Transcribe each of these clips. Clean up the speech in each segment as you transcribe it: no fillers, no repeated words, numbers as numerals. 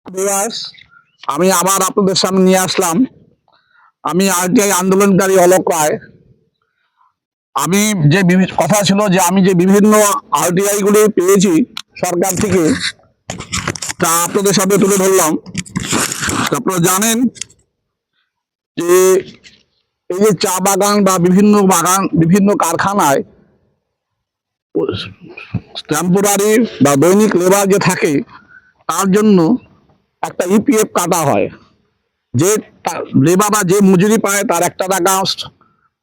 Viewers, আমি আবার আপনাদের সামনে নিয়ে আসলাম। আমি আরটিআই আন্দোলনকারী অলোক রায়। আমি যে কথা ছিল যে আমি যে বিভিন্ন আরটিআই গুলি পেয়েছি সরকার থেকে, তা আপনাদের সামনে তুলে ধরলাম। আপনারা জানেন যে এই যে চা বাগান বা বিভিন্ন কারখানায় টেম্পোরারি বা দৈনিক লেবার যে থাকে, তার জন্য একটা ইপিএফ কাটা হয়। যে লেবার বা যে মজুরি পায় তার 1 টাকা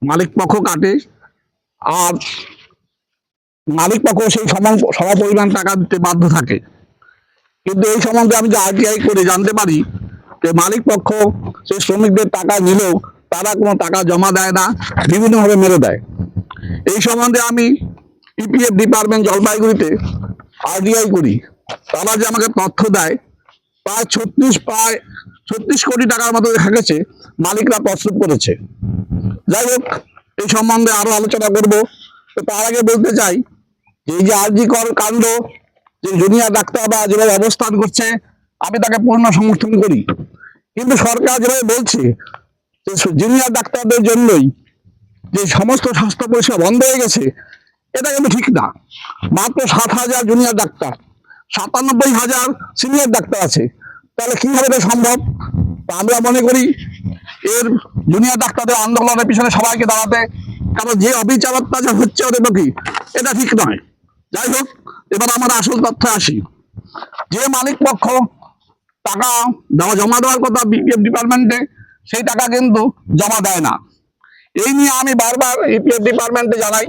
মালিক পক্ষ কাটে, আর মালিক পক্ষ সেই সম পরিমাণ টাকা দিতে বাধ্য থাকে। কিন্তু এই সম্বন্ধে আমি যে আরটিআই করে জানতে পারি যে মালিক পক্ষ সেই শ্রমিকদের টাকা নিলেও তারা কোনো টাকা জমা দেয় না, বিভিন্নভাবে মেরে দেয়। এই সম্বন্ধে আমি ইপিএফ ডিপার্টমেন্ট জলপাইগুড়িতে আরটিআই করি। তারা যে আমাকে তথ্য দেয়, প্রায় 36 কোটি টাকার মতো দেখা গেছে মালিকরা প্রস্তুত করেছে। যাই হোক, এই সম্বন্ধে আরো আলোচনা করব। তো তার আগে বলতে চাই যে এই যে আরজি কর কাণ্ড, যে জুনিয়র ডাক্তাররা যেভাবে অবস্থান করছে, আমি তাকে পূর্ণ সমর্থন করি। কিন্তু সরকার যেভাবে বলছে যে জুনিয়র ডাক্তারদের জন্যই যে সমস্ত স্বাস্থ্য পরিষেবা বন্ধ হয়ে গেছে, এটা কিন্তু ঠিক না। মাত্র 7,000 জুনিয়র ডাক্তার, 97,000 সিনিয়র ডাক্তার আছে, তাহলে কিভাবে এটা সম্ভব? আমরা মনে করি এর জুনিয়র ডাক্তারদের আন্দোলনের পিছনে সবাইকে দাঁড়াতে, কারণ যে অবিচারতা যা হচ্ছে ওদের প্রতি, এটা ঠিক নয়। যাই হোক, এবার আমরা আসল তথ্যে আসি। যে মালিক পক্ষ টাকা জমা দেওয়ার কথা বিপিএফ ডিপার্টমেন্টে, সেই টাকা কিন্তু জমা দেয় না। এই নিয়ে আমি বারবার ইপিএফ ডিপার্টমেন্টে জানাই,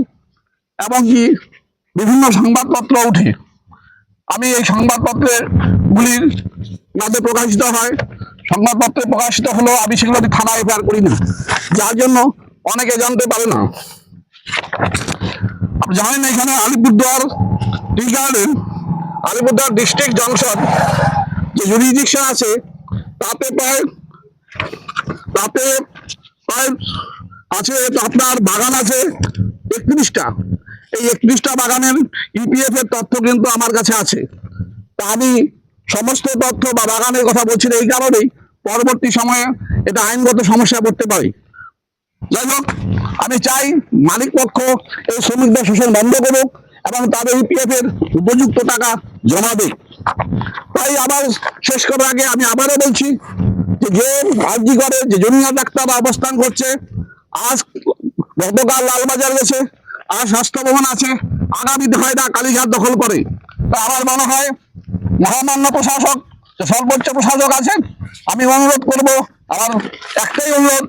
এমনকি বিভিন্ন সংবাদপত্র উঠে। আমি এই সংবাদপত্রের গুলির মধ্যে প্রকাশিত হয়, সংবাদপত্রে প্রকাশিত হলেও আমি সেগুলো থানায় এফআইআর করি না, যার জন্য অনেকে জানতে পারে না। আপনি জানেন এখানে Alipurduar tea garden, Alipurduar district junction যে জুরিডিকশন আছে, তাতে প্রায় আছে আপনার বাগান আছে 31টা। এই 31টা বাগানের ইপিএফ এর তথ্য কিন্তু আমার কাছে আছে। তা আমি সমস্ত তথ্য বা বাগানের কথা বলছি এই কারণেই, পরবর্তী সময়ে এটা আইনগত সমস্যা পড়তে পারে। যাই হোক, আমি চাই মালিক পক্ষ এই শ্রমিকদের শোষণ বন্ধ করুক এবং তাদের ইপিএফ এর উপযুক্ত টাকা জমা দেয়। তাই আবার শেষ করার আগে আমি আবারও বলছি যে আরজি করে যে জুনিয়র ডাক্তাররা অবস্থান করছে, আজ গতকাল লালবাজার গেছে, আর স্বাস্থ্য ভবন আছে, আগামীতে হয়তো কালীঘাট দখল করে। তা আমার মনে হয় মহামান্য প্রশাসক, সর্বোচ্চ প্রশাসক আছেন, আমি অনুরোধ করব, আমার একটাই অনুরোধ,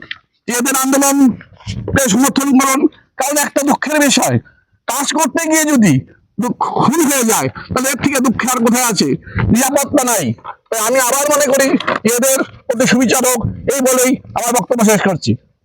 এদের আন্দোলনকে সমর্থন করুন। কারণ একটা দুঃখের বিষয়, কাজ করতে গিয়ে যদি খুন হয়ে যায়, তাহলে এর থেকে দুঃখ আর কোথায় আছে? নিরাপত্তা নাই। তাই আমি আবার মনে করি এদের প্রতি সুবিচার হোক, এই বলেই আমার বক্তব্য শেষ করছি।